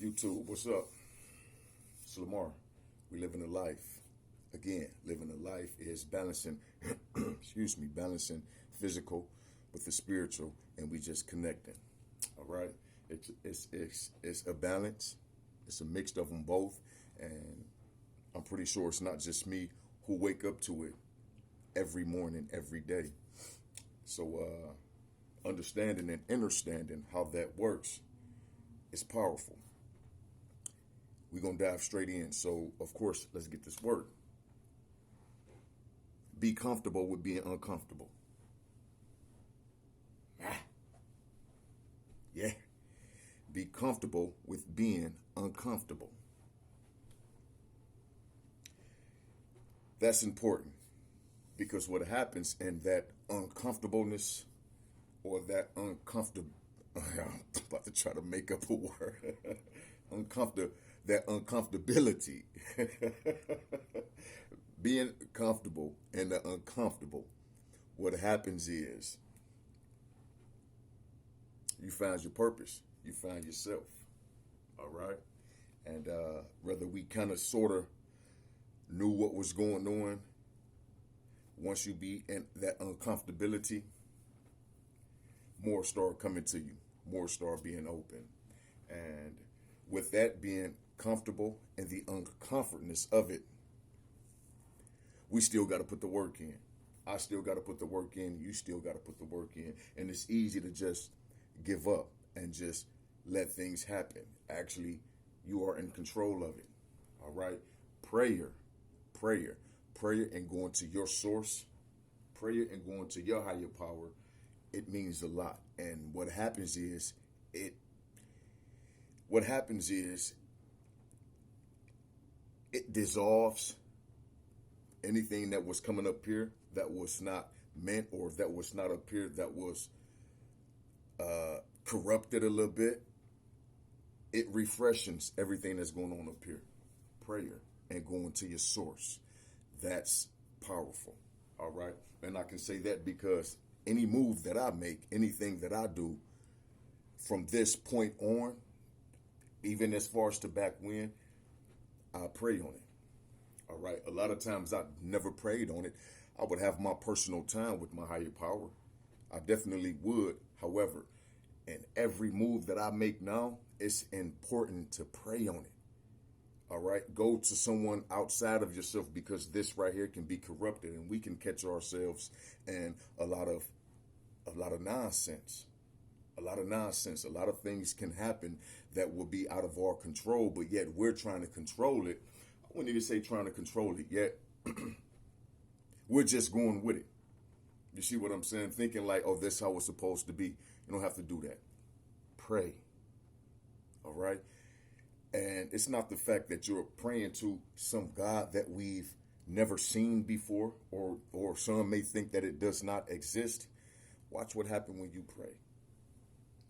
YouTube, what's up? It's Lamar. We living a life. Again, living a life is balancing, balancing physical with the spiritual, and we just connecting. All right, it's a balance. It's a mix of them both, and I'm pretty sure it's not just me who wake up to it every morning, every day. So, understanding and understanding how that works is powerful. We're going to dive straight in. So, of course, let's get this work. Be comfortable with being uncomfortable. Ah, yeah. Be comfortable with being uncomfortable. That's important because what happens in that uncomfortableness or that uncomfortable, I'm about to try to make up a word, uncomfortable, that uncomfortability, being comfortable and the uncomfortable, what happens is you find your purpose, you find yourself, all right? And whether we kind of sort of knew what was going on, once you be in that uncomfortability, more start coming to you, more start being open. And with that being comfortable and the uncomfortness of it, we still got to put the work in. I still got to put the work in. You still got to put the work in. And it's easy to just give up and just let things happen. Actually, you are in control of it. All right? Prayer and going to your source, prayer and going to your higher power, it means a lot. And what happens is it dissolves anything that was coming up here that was not meant, or that was not up here that was corrupted a little bit. It refreshes everything that's going on up here. Prayer and going to your source. That's powerful. All right. And I can say that because any move that I make, anything that I do from this point on, even as far as to back when, I pray on it. All right. A lot of times I never prayed on it. I would have my personal time with my higher power. I definitely would. However, in every move that I make now, it's important to pray on it. All right. Go to someone outside of yourself, because this right here can be corrupted and we can catch ourselves in a lot of nonsense. A lot of things can happen that will be out of our control, but yet we're trying to control it. I wouldn't even say trying to control it yet. We're just going with it. You see what I'm saying? Thinking like, oh, this is how it's supposed to be. You don't have to do that. Pray. All right? And it's not the fact that you're praying to some God that we've never seen before, or some may think that it does not exist. Watch what happens when you pray.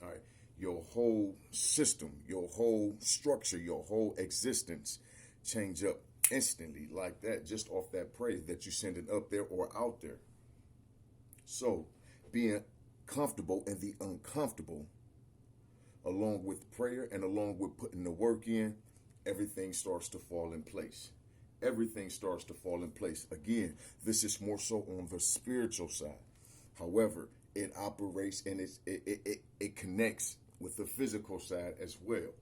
All right. Your whole system, your whole structure, your whole existence change up instantly like that, just off that praise that you're sending up there or out there. So being comfortable in the uncomfortable, along with prayer and along with putting the work in, everything starts to fall in place. Everything starts to fall in place. Again, this is more so on the spiritual side. However, it operates and it connects with the physical side as well.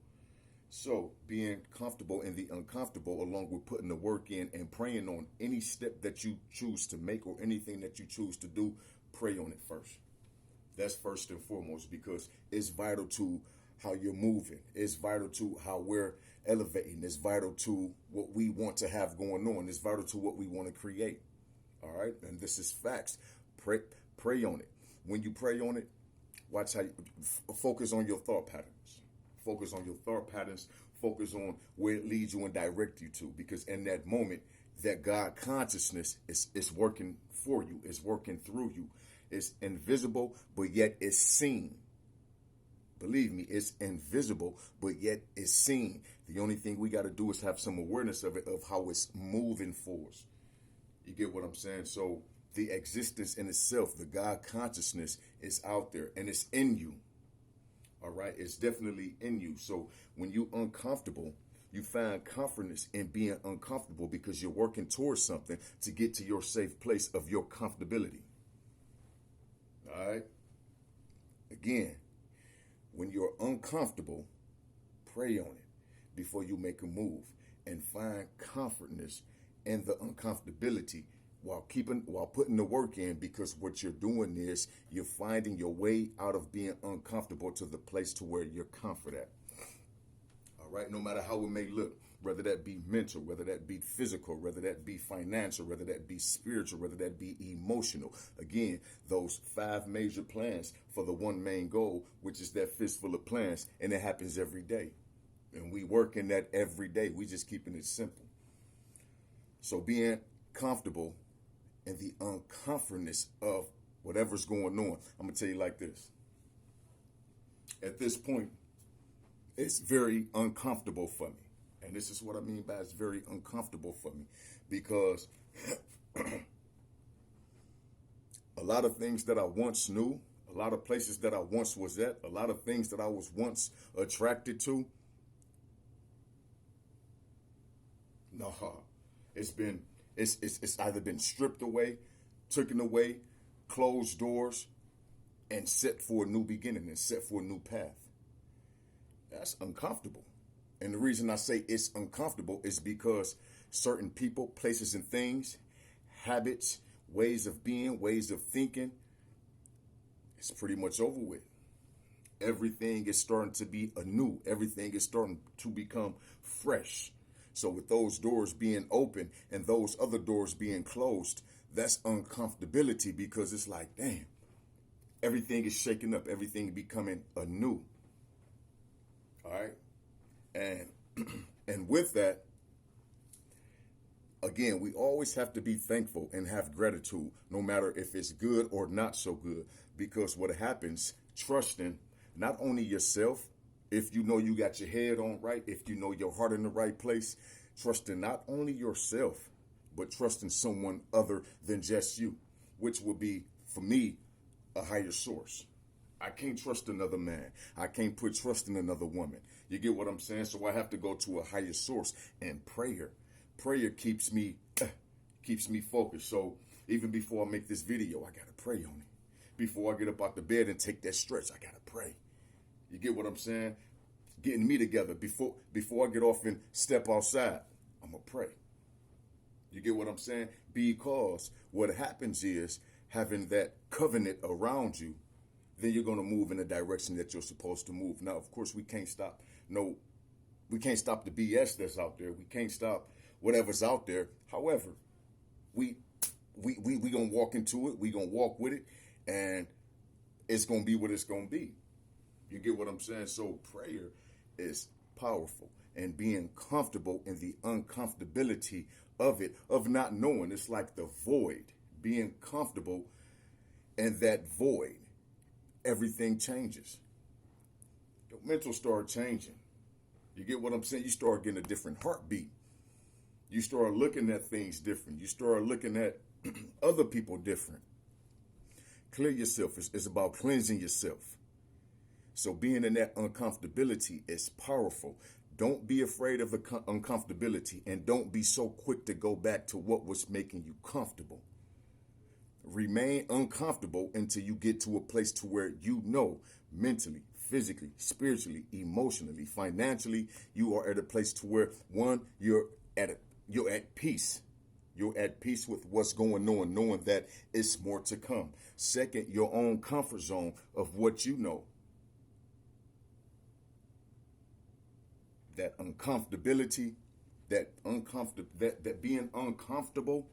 So being comfortable in the uncomfortable, along with putting the work in and praying on any step that you choose to make or anything that you choose to do, pray on it first. That's first and foremost, because it's vital to how you're moving. It's vital to how we're elevating. It's vital to what we want to have going on. It's vital to what we want to create. All right? And this is facts. Pray on it. When you pray on it, watch how you focus on your thought patterns. Focus on your thought patterns. Focus on where it leads you and direct you to. Because in that moment, that God consciousness is working for you. It's working through you. It's invisible, but yet it's seen. Believe me, it's invisible, but yet it's seen. The only thing we got to do is have some awareness of it, of how it's moving for us. You get what I'm saying? So the existence in itself, the God consciousness, is out there and it's in you. All right, it's definitely in you. So when you uncomfortable, you find confidence in being uncomfortable because you're working towards something to get to your safe place of your comfortability. All right. Again, when you're uncomfortable, pray on it before you make a move and find comfortness in the uncomfortability while putting the work in, because what you're doing is you're finding your way out of being uncomfortable to the place to where you're comfort at. All right, no matter how it may look, whether that be mental, whether that be physical, whether that be financial, whether that be spiritual, whether that be emotional. Again, those 5 major plans for the one main goal, which is that fistful of plans, and it happens every day. And we work in that every day. We just keeping it simple. So being comfortable in the uncomfortness of whatever's going on. I'm going to tell you like this. At this point, it's very uncomfortable for me. And this is what I mean by it's very uncomfortable for me, because a lot of things that I once knew, a lot of places that I once was at, a lot of things that I was once attracted to, no, it's either been stripped away, taken away, closed doors, and set for a new beginning and set for a new path. That's uncomfortable. And the reason I say it's uncomfortable is because certain people, places, and things, habits, ways of being, ways of thinking, it's pretty much over with. Everything is starting to be anew. Everything is starting to become fresh. So with those doors being open and those other doors being closed, that's uncomfortability, because it's like, damn, everything is shaking up. Everything becoming anew. All right. And with that, again, we always have to be thankful and have gratitude, no matter if it's good or not so good, because what happens, trusting not only yourself, if you know you got your head on right, if you know your heart in the right place, trusting not only yourself, but trusting someone other than just you, which will be, for me, a higher source. I can't trust another man. I can't put trust in another woman. You get what I'm saying? So I have to go to a higher source. And prayer keeps me focused. So even before I make this video, I gotta pray on it. Before I get up out the bed and take that stretch, I gotta pray. You get what I'm saying? Getting me together before I get off and step outside, I'm gonna pray. You get what I'm saying? Because what happens is, having that covenant around you, then you're going to move in the direction that you're supposed to move. Now, of course, we can't stop the BS that's out there. We can't stop whatever's out there. However, we going to walk into it. We going to walk with it, and it's going to be what it's going to be. You get what I'm saying? So prayer is powerful, and being comfortable in the uncomfortability of it, of not knowing. It's like the void. Being comfortable in that void. Everything changes. Your mental start changing. You get what I'm saying? You start getting a different heartbeat. You start looking at things different. You start looking at other people different. Clear yourself. It's about cleansing yourself. So being in that uncomfortability is powerful. Don't be afraid of the uncomfortability, and don't be so quick to go back to what was making you comfortable. Remain uncomfortable until you get to a place to where you know mentally, physically, spiritually, emotionally, financially, you are at a place to where, one, you're at peace. You're at peace with what's going on, knowing that it's more to come. Second, your own comfort zone of what you know. That uncomfortability, that being uncomfortable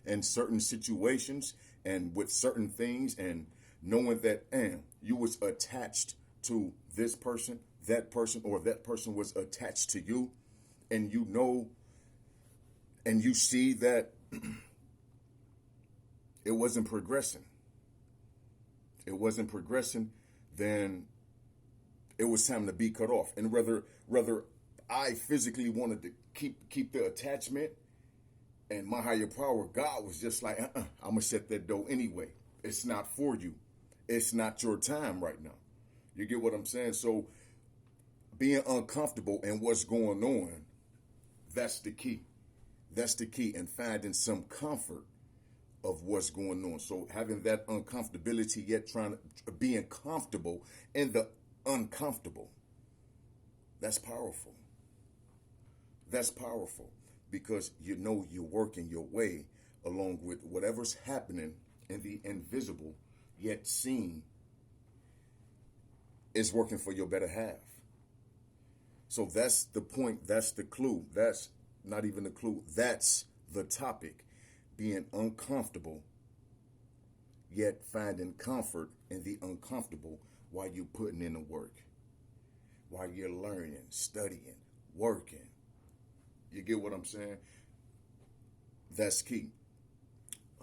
in certain situations and with certain things, and knowing that you was attached to this person, that person, or that person was attached to you, and you know, and you see that it wasn't progressing. Then it was time to be cut off. And whether I physically wanted to keep the attachment, and my higher power, God, was just like, I'm going to shut that door anyway. It's not for you. It's not your time right now. You get what I'm saying? So being uncomfortable in what's going on, that's the key. That's the key, and finding some comfort of what's going on. So having that uncomfortability, yet trying to being comfortable in the uncomfortable. That's powerful. That's powerful because you know you're working your way along with whatever's happening in the invisible, yet seen, is working for your better half. So that's the point. That's the clue. That's not even the clue. That's the topic. Being uncomfortable, yet finding comfort in the uncomfortable while you're putting in the work, while you're learning, studying, working. You get what I'm saying? That's key.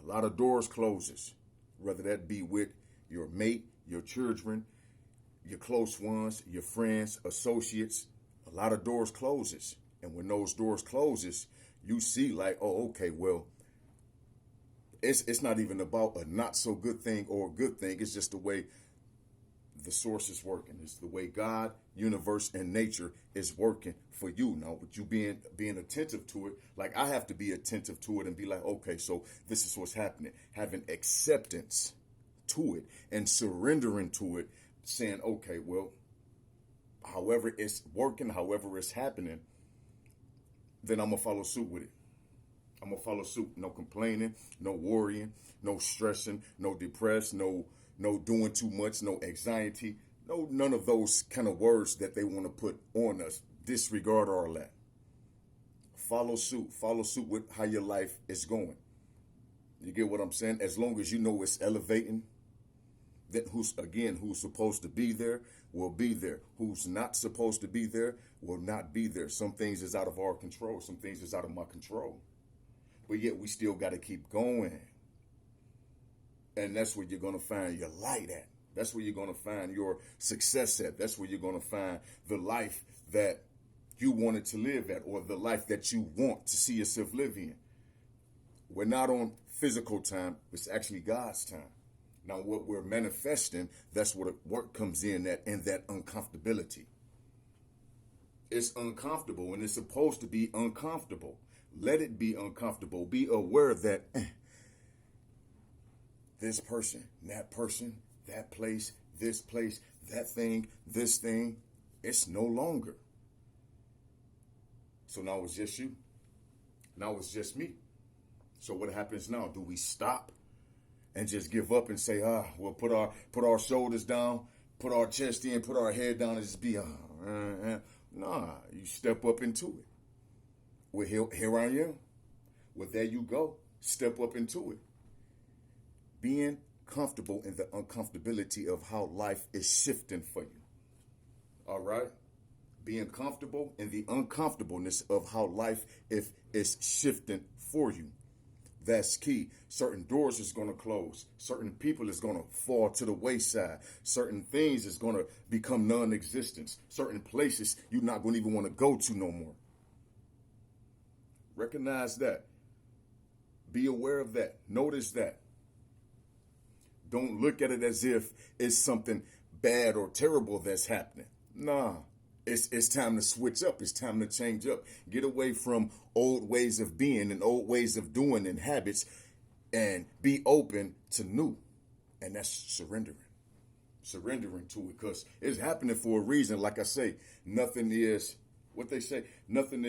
A lot of doors closes, whether that be with your mate, your children, your close ones, your friends, associates. A lot of doors closes. And when those doors closes, you see like, oh, okay, well, it's not even about a not so good thing or a good thing. It's just the way the source is working. It's the way God, universe, and nature is working for you. Now, with you being attentive to it, like I have to be attentive to it and be like, okay, so this is what's happening. Having acceptance to it and surrendering to it, saying, okay, well, however it's working, however it's happening, then I'm going to follow suit with it. I'm going to follow suit. No complaining, no worrying, no stressing, no depressed, no doing too much, no anxiety, no none of those kind of words that they want to put on us. Disregard all that. Follow suit. Follow suit with how your life is going. You get what I'm saying? As long as you know it's elevating, that who's supposed to be there will be there. Who's not supposed to be there will not be there. Some things is out of our control. Some things is out of my control. But yet we still got to keep going. And that's where you're going to find your light at. That's where you're going to find your success at. That's where you're going to find the life that you wanted to live at, or the life that you want to see yourself live in. We're not on physical time. It's actually God's time. Now, what we're manifesting, that's where the work comes in at, in that uncomfortability. It's uncomfortable, and it's supposed to be uncomfortable. Let it be uncomfortable. Be aware that this person, that place, this place, that thing, this thing, it's no longer. So now it's just you. Now it's just me. So what happens now? Do we stop and just give up and say, we'll put our shoulders down, put our chest in, put our head down, and just be, nah, you step up into it. Well, here I am. Well, there you go. Step up into it. Being comfortable in the uncomfortability of how life is shifting for you. All right? Being comfortable in the uncomfortableness of how life is shifting for you. That's key. Certain doors is going to close. Certain people is going to fall to the wayside. Certain things is going to become non-existent. Certain places you're not going to even want to go to no more. Recognize that. Be aware of that. Notice that. Don't look at it as if it's something bad or terrible that's happening. Nah. It's time to switch up. It's time to change up. Get away from old ways of being and old ways of doing and habits, and be open to new. And that's surrendering. Surrendering to it, because it's happening for a reason. Like I say, nothing is what they say. Nothing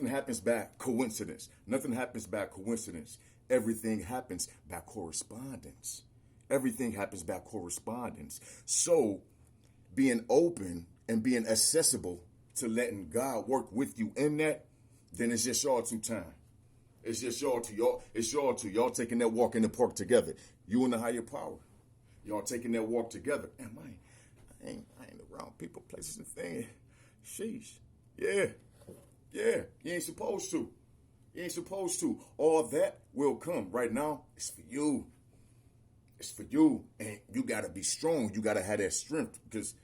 happens by coincidence. Nothing happens by coincidence. Everything happens by correspondence. Everything happens by correspondence. So being open and being accessible to letting God work with you in that, then it's just y'all two time. It's just y'all two. Y'all taking that walk in the park together. You and the higher power. Y'all taking that walk together. And I ain't around people, places, and things. Sheesh. Yeah. You ain't supposed to. You ain't supposed to. All that will come. Right now, it's for you. It's for you. And you got to be strong. You got to have that strength, because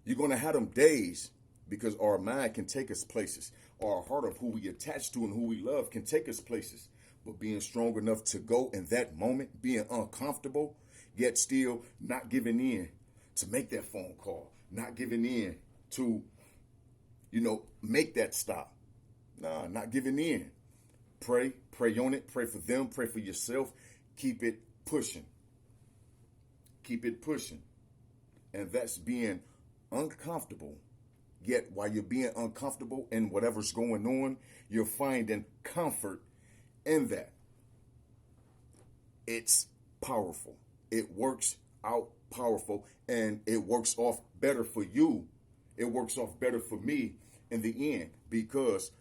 you're going to have them days, because our mind can take us places. Our heart of who we attach to and who we love can take us places. But being strong enough to go in that moment, being uncomfortable, yet still not giving in to make that phone call, not giving in to, make that stop. Nah, not giving in. Pray on it, pray for them, pray for yourself. Keep it pushing. Keep it pushing. And that's being uncomfortable. Yet while you're being uncomfortable in whatever's going on, you're finding comfort in that. It's powerful. It works out powerful, and it works off better for you. It works off better for me in the end, because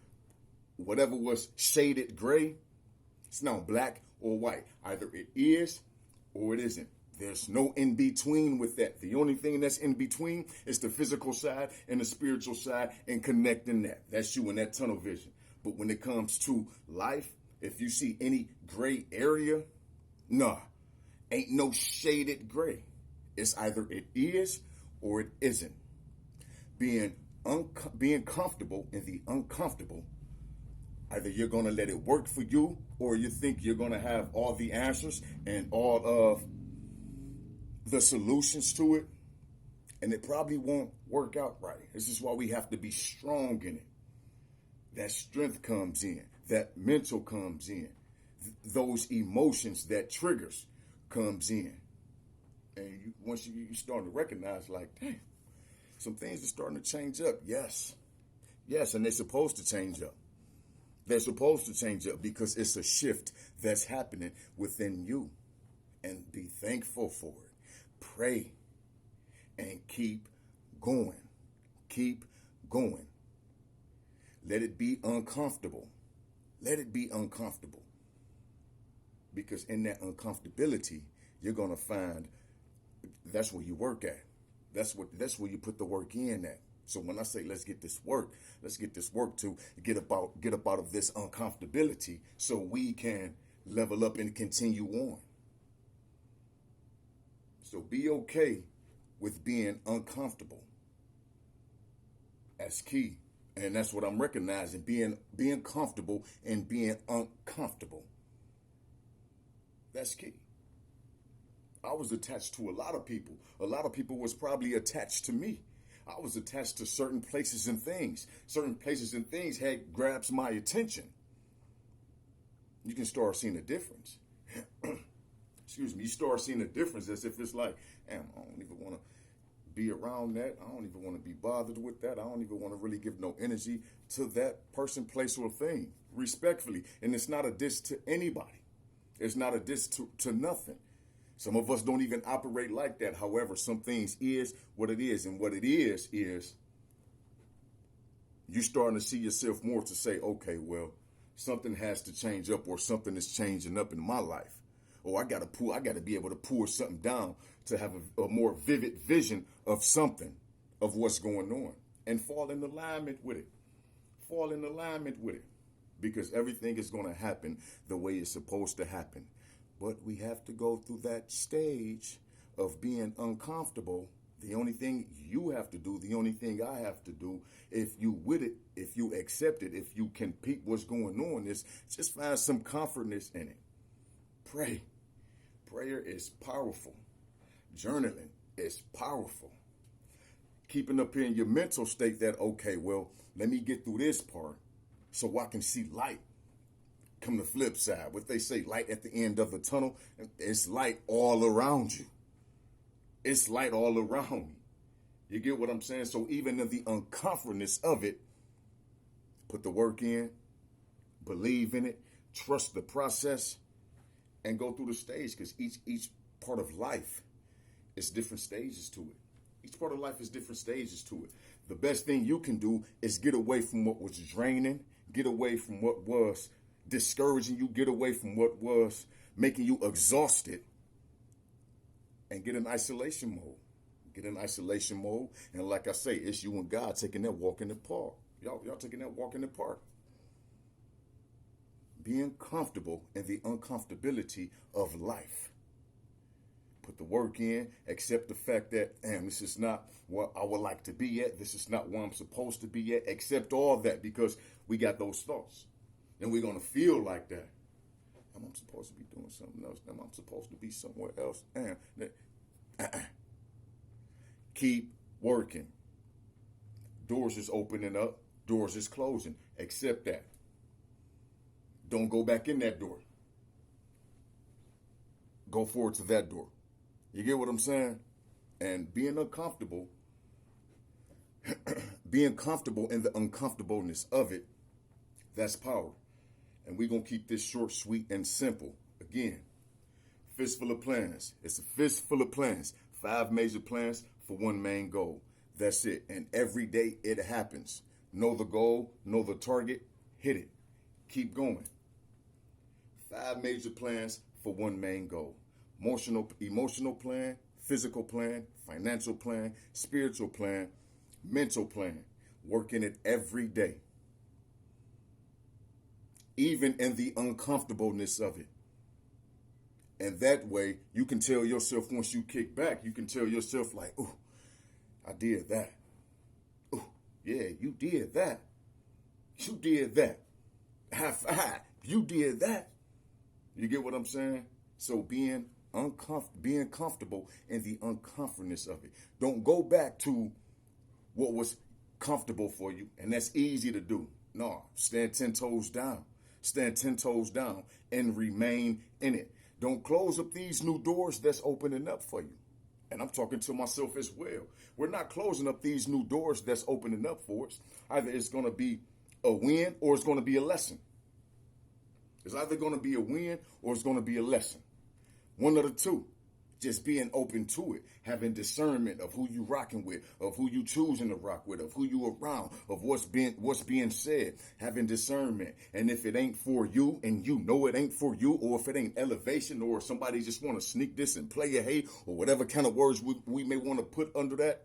whatever was shaded gray, it's now black or white. Either it is or it isn't. There's no in between with that. The only thing that's in between is the physical side and the spiritual side, and connecting that. That's you in that tunnel vision. But when it comes to life, if you see any gray area, nah, ain't no shaded gray. It's either it is or it isn't. Being comfortable in the uncomfortable, either you're going to let it work for you, or you think you're going to have all the answers and all of the solutions to it, and it probably won't work out right. This is why we have to be strong in it. That strength comes in, that mental comes in, those emotions, that triggers comes in. And once you start to recognize, like, damn, some things are starting to change up. Yes, and they're supposed to change up. They're supposed to change up because it's a shift that's happening within you. And be thankful for it. Pray and keep going. Keep going. Let it be uncomfortable. Let it be uncomfortable. Because in that uncomfortability, you're going to find that's where you work at. That's where you put the work in at. So when I say let's get this work to get up out of this uncomfortability so we can level up and continue on. So be okay with being uncomfortable. That's key. And that's what I'm recognizing, being comfortable and being uncomfortable. That's key. I was attached to a lot of people. A lot of people was probably attached to me. I was attached to certain places and things. Certain places and things had grabs my attention. You can start seeing a difference. Excuse me. You start seeing a difference as if it's like, damn, I don't even want to be around that. I don't even want to be bothered with that. I don't even want to really give no energy to that person, place, or thing, respectfully. And it's not a diss to anybody. It's not a diss to nothing. Some of us don't even operate like that. However, some things is what it is. And what it is you starting to see yourself more to say, okay, well, something has to change up, or something is changing up in my life. Or I got to be able to pour something down to have a more vivid vision of something, of what's going on, and fall in alignment with it. Fall in alignment with it, because everything is going to happen the way it's supposed to happen. But we have to go through that stage of being uncomfortable. The only thing you have to do, the only thing I have to do, if you with it, if you accept it, if you can peep what's going on, is just find some comfortness in it. Pray. Prayer is powerful. Journaling is powerful. Keeping up in your mental state that, okay, well, let me get through this part so I can see light. Come the flip side. What they say, light at the end of the tunnel, it's light all around you. It's light all around me. You get what I'm saying? So even in the uncomfortableness of it, put the work in, believe in it, trust the process, and go through the stage, because each part of life is different stages to it. Each part of life is different stages to it. The best thing you can do is get away from what was draining, get away from what was discouraging you, get away from what was making you exhausted, and get in isolation mode. Get in isolation mode, and like I say, it's you and God taking that walk in the park. Y'all taking that walk in the park. Being comfortable in the uncomfortability of life. Put the work in, accept the fact that, damn, this is not where I would like to be at. This is not where I'm supposed to be at. Accept all that, because we got those thoughts. And we're going to feel like that. I'm supposed to be doing something else. I'm supposed to be somewhere else. Keep working. Doors is opening up. Doors is closing. Accept that. Don't go back in that door. Go forward to that door. You get what I'm saying? And being uncomfortable, being comfortable in the uncomfortableness of it, that's power. And we're going to keep this short, sweet, and simple. Again, fistful of plans. It's a fistful of plans. 5 major plans for one main goal. That's it. And every day it happens. Know the goal, know the target, hit it. Keep going. 5 major plans for one main goal. Emotional plan, physical plan, financial plan, spiritual plan, mental plan. Working it every day. Even in the uncomfortableness of it. And that way, you can tell yourself once you kick back, you can tell yourself like, ooh, I did that. Ooh, yeah, you did that. You did that. High five. You did that. You get what I'm saying? So being comfortable in the uncomfortableness of it. Don't go back to what was comfortable for you. And that's easy to do. No, stand 10 toes down. Stand 10 toes down and remain in it. Don't close up these new doors that's opening up for you. And I'm talking to myself as well. We're not closing up these new doors that's opening up for us. Either it's going to be a win or it's going to be a lesson. It's either going to be a win or it's going to be a lesson. One of the two. Just being open to it, having discernment of who you rocking with, of who you choosing to rock with, of who you around, of what's being said, having discernment. And if it ain't for you and you know it ain't for you, or if it ain't elevation, or somebody just want to sneak this and play your hate, or whatever kind of words we may want to put under that,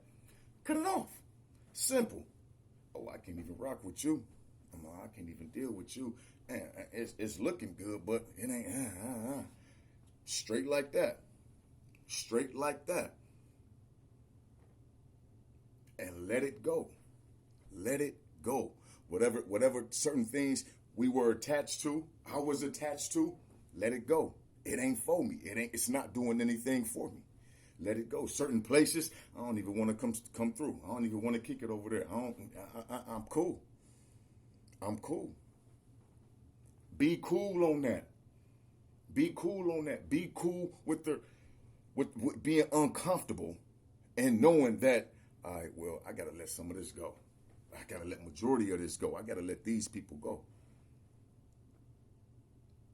cut it off. Simple. Oh, I can't even rock with you. I can't even deal with you. Man, it's looking good, but it ain't. Straight like that. Straight like that. And let it go. Let it go. Whatever certain things we were attached to, I was attached to, let it go. It ain't for me. It's not doing anything for me. Let it go. Certain places, I don't even want to come through. I don't even want to kick it over there. I'm cool. I'm cool. Be cool on that. Be cool on that. Be cool with being uncomfortable and knowing that, all right, well, I got to let some of this go. I got to let majority of this go. I got to let these people go.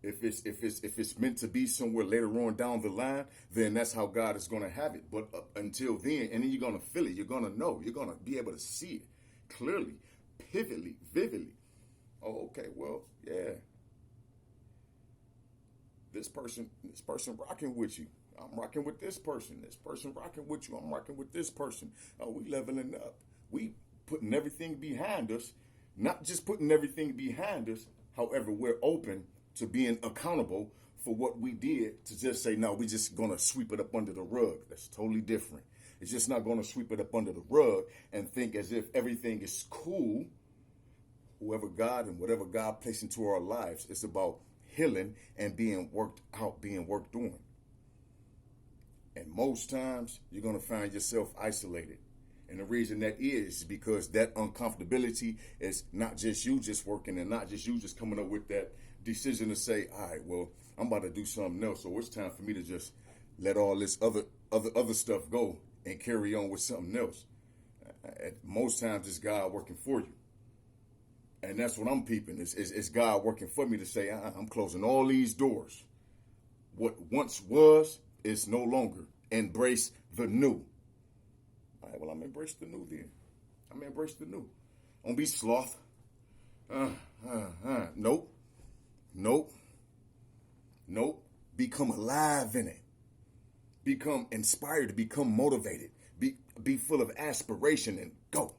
If it's meant to be somewhere later on down the line, then that's how God is going to have it. But until then, and then you're going to feel it. You're going to know. You're going to be able to see it clearly, pivotly, vividly. Oh, okay, well, yeah. This person rocking with you. I'm rocking with this person. This person rocking with you. I'm rocking with this person. Oh, we leveling up. We putting everything behind us. Not just putting everything behind us. However, we're open to being accountable for what we did. To just say, no, we're just going to sweep it up under the rug. That's totally different. It's just not going to sweep it up under the rug and think as if everything is cool. Whoever God and whatever God placed into our lives, it's about healing and being worked out, being worked on. And most times, you're going to find yourself isolated. And the reason that is because that uncomfortability is not just you just working and not just you just coming up with that decision to say, all right, well, I'm about to do something else. So it's time for me to just let all this other stuff go and carry on with something else. Most times, it's God working for you. And that's what I'm peeping. It's God working for me to say, I'm closing all these doors. What once was is no longer. Embrace the new. All right, well, I'm embrace the new then. I'm embrace the new. Don't be sloth. Nope. Become alive in it. Become inspired, become motivated. Be full of aspiration and go.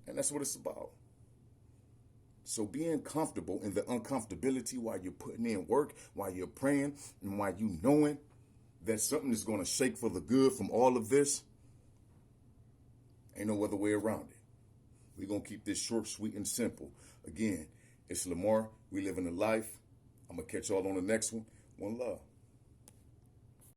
And that's what it's about. So being comfortable in the uncomfortability while you're putting in work, while you're praying, and while you knowing that something is going to shake for the good from all of this, ain't no other way around it. We're going to keep this short, sweet, and simple. Again, it's Lamar. We live in a life. I'm going to catch y'all on the next one. One love.